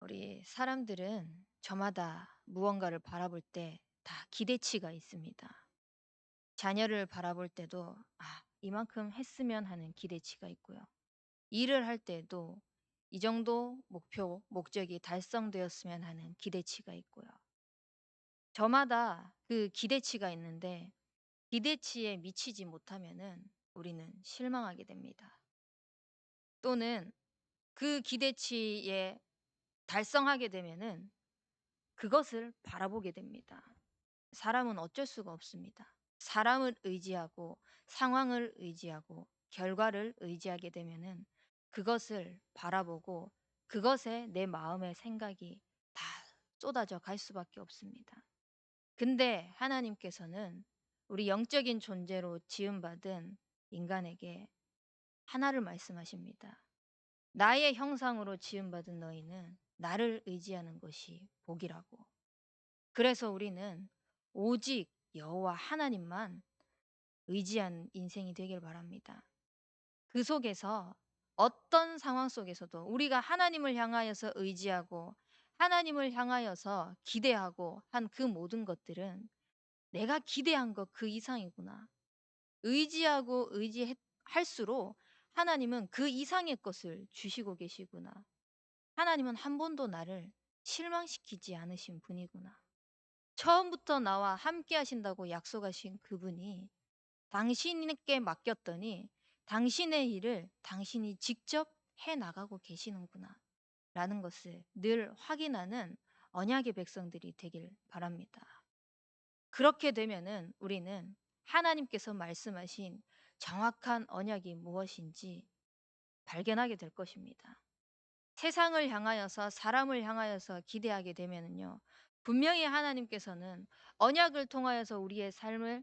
우리 사람들은 저마다 무언가를 바라볼 때 다 기대치가 있습니다. 자녀를 바라볼 때도 이만큼 했으면 하는 기대치가 있고요. 일을 할 때도 이 정도 목표, 목적이 달성되었으면 하는 기대치가 있고요. 저마다 그 기대치가 있는데 기대치에 미치지 못하면은 우리는 실망하게 됩니다. 또는 그 기대치에 달성하게 되면은 그것을 바라보게 됩니다. 사람은 어쩔 수가 없습니다. 사람을 의지하고 상황을 의지하고 결과를 의지하게 되면은 그것을 바라보고 그것에 내 마음의 생각이 다 쏟아져 갈 수밖에 없습니다. 근데 하나님께서는 우리 영적인 존재로 지음받은 인간에게 하나를 말씀하십니다. 나의 형상으로 지음받은 너희는 나를 의지하는 것이 복이라고. 그래서 우리는 오직 여호와 하나님만 의지한 인생이 되길 바랍니다. 그 속에서 어떤 상황 속에서도 우리가 하나님을 향하여서 의지하고 하나님을 향하여서 기대하고 한 그 모든 것들은 '내가 기대한 것 그 이상이구나.' 의지하고 할수록 하나님은 그 이상의 것을 주시고 계시구나. 하나님은 한 번도 나를 실망시키지 않으신 분이구나. 처음부터 나와 함께 하신다고 약속하신 그분이 당신께 맡겼더니 당신의 일을 당신이 직접 해 나가고 계시는구나. 라는 것을 늘 확인하는 언약의 백성들이 되길 바랍니다. 그렇게 되면은 우리는 하나님께서 말씀하신 정확한 언약이 무엇인지 발견하게 될 것입니다. 세상을 향하여서 사람을 향하여서 기대하게 되면은요. 분명히 하나님께서는 언약을 통하여서 우리의 삶을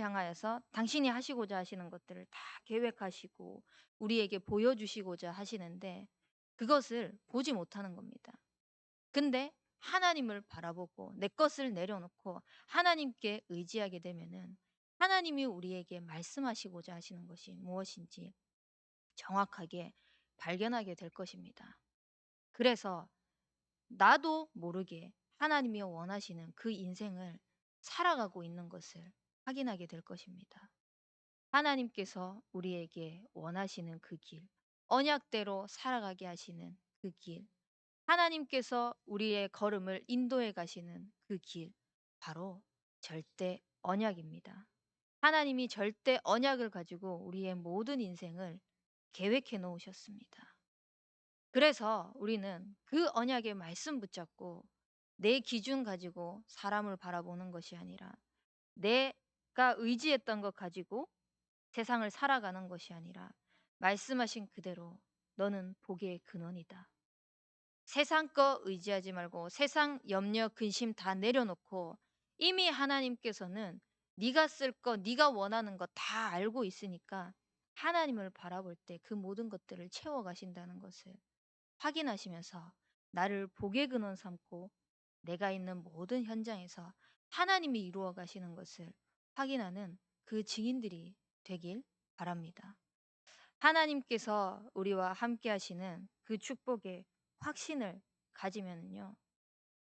향하여서 당신이 하시고자 하시는 것들을 다 계획하시고 우리에게 보여주시고자 하시는데 그것을 보지 못하는 겁니다. 근데 하나님을 바라보고 내 것을 내려놓고 하나님께 의지하게 되면은 하나님이 우리에게 말씀하시고자 하시는 것이 무엇인지 정확하게 발견하게 될 것입니다. 그래서 나도 모르게 하나님이 원하시는 그 인생을 살아가고 있는 것을 확인하게 될 것입니다. 하나님께서 우리에게 원하시는 그 길, 언약대로 살아가게 하시는 그 길, 하나님께서 우리의 걸음을 인도해 가시는 그 길, 바로 절대 언약입니다. 하나님이 절대 언약을 가지고 우리의 모든 인생을 계획해 놓으셨습니다. 그래서 우리는 그 언약의 말씀 붙잡고 내 기준 가지고 사람을 바라보는 것이 아니라 내가 의지했던 것 가지고 세상을 살아가는 것이 아니라 말씀하신 그대로 너는 복의 근원이다. 세상 거 의지하지 말고 세상 염려 근심 다 내려놓고 이미 하나님께서는 네가 쓸 거, 네가 원하는 거 다 알고 있으니까 하나님을 바라볼 때 그 모든 것들을 채워 가신다는 것을 확인하시면서 나를 복의 근원 삼고 내가 있는 모든 현장에서 하나님이 이루어 가시는 것을 확인하는 그 증인들이 되길 바랍니다. 하나님께서 우리와 함께 하시는 그 축복의 확신을 가지면은요.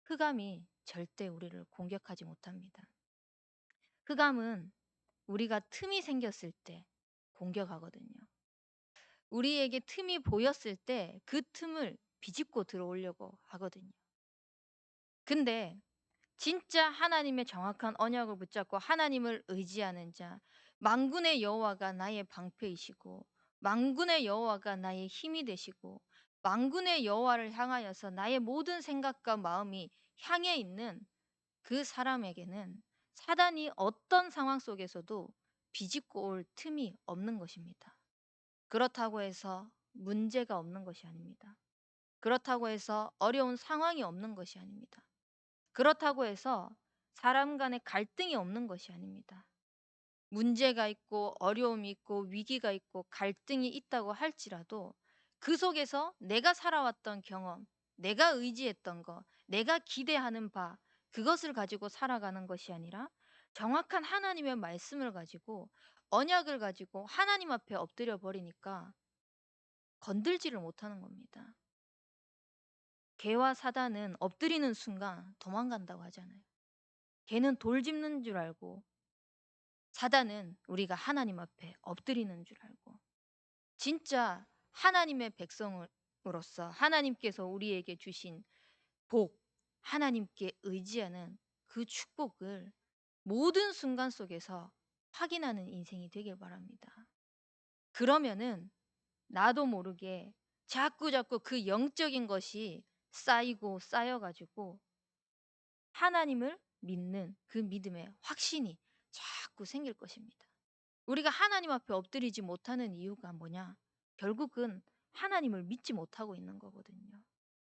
흑암이 절대 우리를 공격하지 못합니다. 흑암은 우리가 틈이 생겼을 때 공격하거든요. 우리에게 틈이 보였을 때 그 틈을 비집고 들어오려고 하거든요. 근데 진짜 하나님의 정확한 언약을 붙잡고 하나님을 의지하는 자, 만군의 여호와가 나의 방패이시고 만군의 여호와가 나의 힘이 되시고 만군의 여호와를 향하여서 나의 모든 생각과 마음이 향해 있는 그 사람에게는 사단이 어떤 상황 속에서도 비집고 올 틈이 없는 것입니다. 그렇다고 해서 문제가 없는 것이 아닙니다. 그렇다고 해서 어려운 상황이 없는 것이 아닙니다. 그렇다고 해서 사람 간의 갈등이 없는 것이 아닙니다. 문제가 있고 어려움이 있고 위기가 있고 갈등이 있다고 할지라도 그 속에서 내가 살아왔던 경험, 내가 의지했던 거, 내가 기대하는 바, 그것을 가지고 살아가는 것이 아니라 정확한 하나님의 말씀을 가지고 언약을 가지고 하나님 앞에 엎드려 버리니까 건들지를 못하는 겁니다. 개와 사단은 엎드리는 순간 도망간다고 하잖아요. 개는 돌 짚는 줄 알고 사단은 우리가 하나님 앞에 엎드리는 줄 알고 진짜 하나님의 백성으로서 하나님께서 우리에게 주신 복, 하나님께 의지하는 그 축복을 모든 순간 속에서 확인하는 인생이 되길 바랍니다. 그러면은 나도 모르게 자꾸자꾸 그 영적인 것이 쌓이고 쌓여 가지고 하나님을 믿는 그 믿음의 확신이 자꾸 생길 것입니다. 우리가 하나님 앞에 엎드리지 못하는 이유가 뭐냐? 결국은 하나님을 믿지 못하고 있는 거거든요.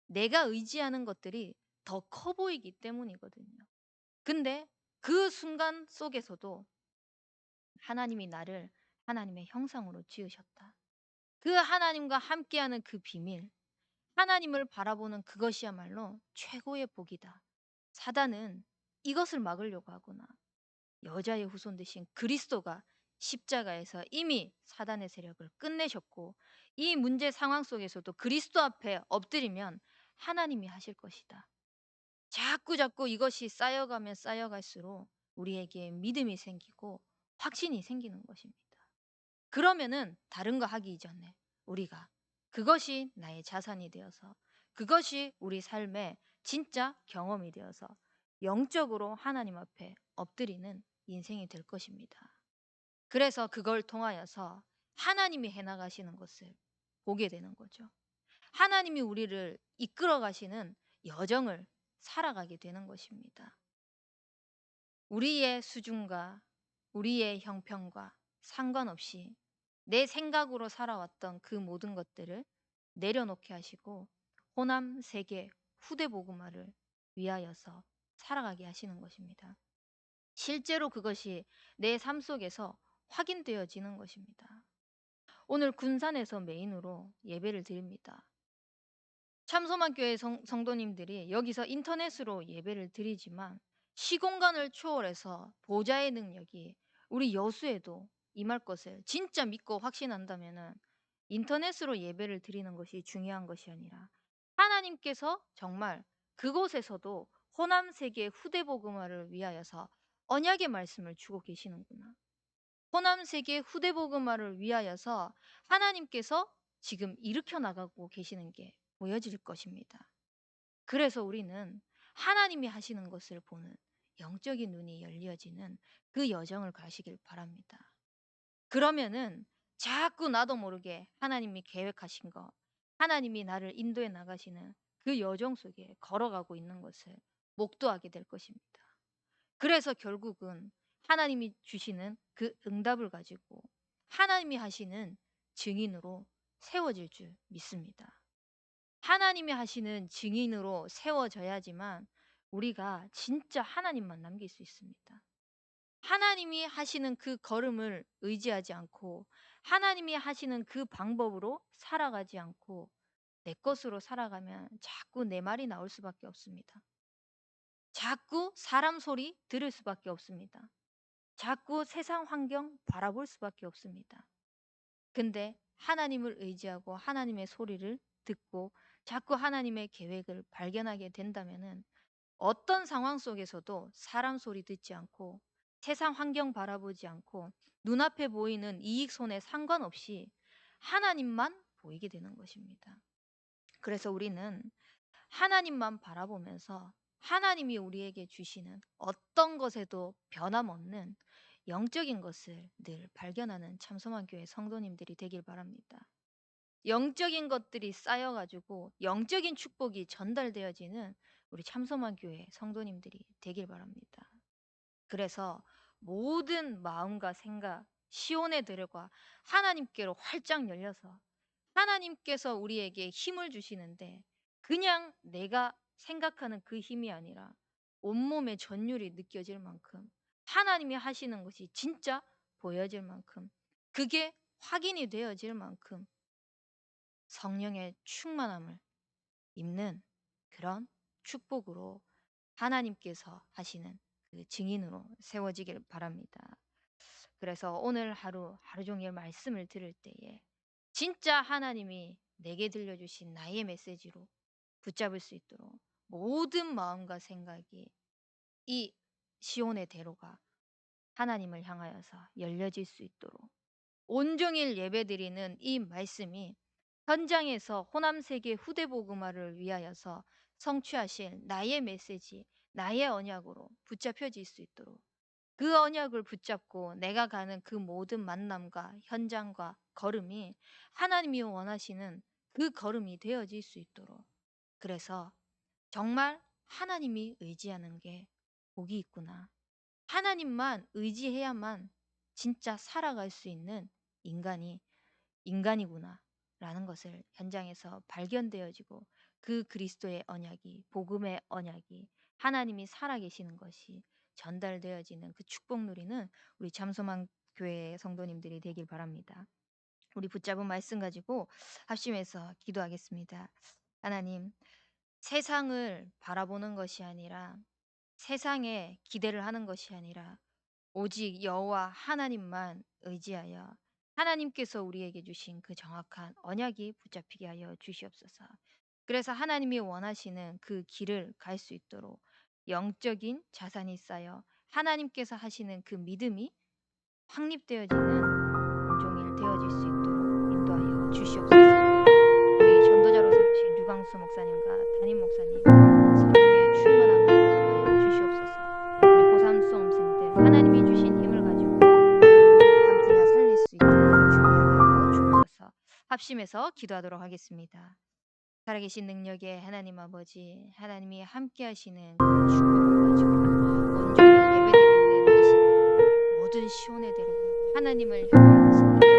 내가 의지하는 것들이 더 커 보이기 때문이거든요. 근데 그 순간 속에서도 하나님이 나를 하나님의 형상으로 지으셨다. 그 하나님과 함께하는 그 비밀, 하나님을 바라보는 그것이야말로 최고의 복이다. 사단은 이것을 막으려고 하구나. 여자의 후손 되신 그리스도가 십자가에서 이미 사단의 세력을 끝내셨고 이 문제 상황 속에서도 그리스도 앞에 엎드리면 하나님이 하실 것이다. 자꾸자꾸 이것이 쌓여가면 쌓여갈수록 우리에게 믿음이 생기고 확신이 생기는 것입니다. 그러면은 다른 거 하기 이전에 우리가 그것이 나의 자산이 되어서 그것이 우리 삶의 진짜 경험이 되어서 영적으로 하나님 앞에 엎드리는 인생이 될 것입니다. 그래서 그걸 통하여서 하나님이 해 나가시는 것을 보게 되는 거죠. 하나님이 우리를 이끌어 가시는 여정을 살아가게 되는 것입니다. 우리의 수준과 우리의 형편과 상관없이 내 생각으로 살아왔던 그 모든 것들을 내려놓게 하시고 호남 세계 후대 복음화를 위하여서 살아가게 하시는 것입니다. 실제로 그것이 내 삶 속에서 확인되어지는 것입니다. 오늘 군산에서 메인으로 예배를 드립니다. 참소만 교회 성도님들이 여기서 인터넷으로 예배를 드리지만 시공간을 초월해서 보좌의 능력이 우리 여수에도 임할 것을 진짜 믿고 확신한다면은 인터넷으로 예배를 드리는 것이 중요한 것이 아니라 하나님께서 정말 그곳에서도 호남 세계 후대 복음화를 위하여서 언약의 말씀을 주고 계시는구나. 호남 세계 후대 복음화를 위하여서 하나님께서 지금 일으켜 나가고 계시는 게 보여질 것입니다. 그래서 우리는 하나님이 하시는 것을 보는 영적인 눈이 열려지는 그 여정을 가시길 바랍니다. 그러면은 자꾸 나도 모르게 하나님이 계획하신 거, 하나님이 나를 인도해 나가시는 그 여정 속에 걸어가고 있는 것을 목도하게 될 것입니다. 그래서 결국은 하나님이 주시는 그 응답을 가지고 하나님이 하시는 증인으로 세워질 줄 믿습니다. 하나님이 하시는 증인으로 세워져야지만 우리가 진짜 하나님만 남길 수 있습니다. 하나님이 하시는 그 걸음을 의지하지 않고 하나님이 하시는 그 방법으로 살아가지 않고 내 것으로 살아가면 자꾸 내 말이 나올 수밖에 없습니다. 자꾸 사람 소리 들을 수밖에 없습니다. 자꾸 세상 환경 바라볼 수밖에 없습니다. 근데 하나님을 의지하고 하나님의 소리를 듣고 자꾸 하나님의 계획을 발견하게 된다면은 어떤 상황 속에서도 사람 소리 듣지 않고 세상 환경 바라보지 않고 눈앞에 보이는 이익 손해 상관없이 하나님만 보이게 되는 것입니다. 그래서 우리는 하나님만 바라보면서 하나님이 우리에게 주시는 어떤 것에도 변함없는 영적인 것을 늘 발견하는 참소만 교회 성도님들이 되길 바랍니다. 영적인 것들이 쌓여가지고 영적인 축복이 전달되어지는 우리 참소만 교회 성도님들이 되길 바랍니다. 그래서 모든 마음과 생각, 시온의 들과 하나님께로 활짝 열려서 하나님께서 우리에게 힘을 주시는데 그냥 내가 생각하는 그 힘이 아니라 온몸의 전율이 느껴질 만큼 하나님이 하시는 것이 진짜 보여질 만큼 그게 확인이 되어질 만큼 성령의 충만함을 입는 그런 축복으로 하나님께서 하시는 그 증인으로 세워지길 바랍니다. 그래서 오늘 하루 종일 말씀을 들을 때에 진짜 하나님이 내게 들려주신 나의 메시지로 붙잡을 수 있도록 모든 마음과 생각이 이 시온의 대로가 하나님을 향하여서 열려질 수 있도록 온종일 예배드리는 이 말씀이 현장에서 호남세계 후대 복음화를 위하여서 성취하실 나의 메시지, 나의 언약으로 붙잡혀질 수 있도록 그 언약을 붙잡고 내가 가는 그 모든 만남과 현장과 걸음이 하나님이 원하시는 그 걸음이 되어질 수 있도록 그래서 정말 하나님이 의지하는 게 복이 있구나. 하나님만 의지해야만 진짜 살아갈 수 있는 인간이 인간이구나 라는 것을 현장에서 발견되어지고 그 그리스도의 언약이 복음의 언약이 하나님이 살아계시는 것이 전달되어지는 그 축복 누리는 우리 잠소만 교회 성도님들이 되길 바랍니다. 우리 붙잡은 말씀 가지고 합심해서 기도하겠습니다. 하나님, 세상을 바라보는 것이 아니라 세상에 기대를 하는 것이 아니라 오직 여호와 하나님만 의지하여 하나님께서 우리에게 주신 그 정확한 언약이 붙잡히게 하여 주시옵소서. 그래서 하나님이 원하시는 그 길을 갈 수 있도록 영적인 자산이 쌓여 하나님께서 하시는 그 믿음이 확립되어지는 온종일 되어질 수 있도록 인도하여 주시옵소서. 우리 전도자로 세우신 유광수 목사님과 담임 목사님 성령의 충만함을 인도하여 주시옵소서. 우리 고3 수험생들 하나님이 주신 힘을 가지고 감지나 살릴 수 있도록 준비하게 하여 주옵소서. 합심해서 기도하도록 하겠습니다. 살아계신 능력의 하나님 아버지, 하나님이 함께 하시는 그 축복을 가지고 온종일 예배드리는 이 시간 모든 시온의 대로 하나님을 향하여서